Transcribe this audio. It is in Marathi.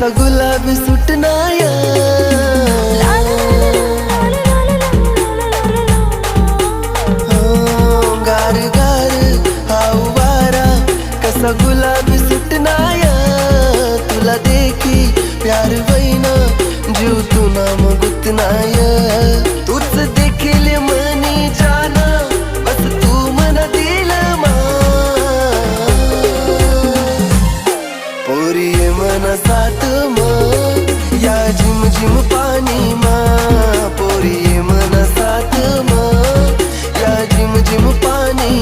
कसा गुलाबी सुटनाया गार गार हाऊ वारा कसा गुलाबी सुटनाया तुला देखी प्यार वैना जीव तू नाम गुतनाया तूच देखील मनी जाना बस तू मन दिल मा पोरी ये मन साथ मा या झिम झिम पाणी मा पोरी ये मन साथ मा या झिम झिम पाणी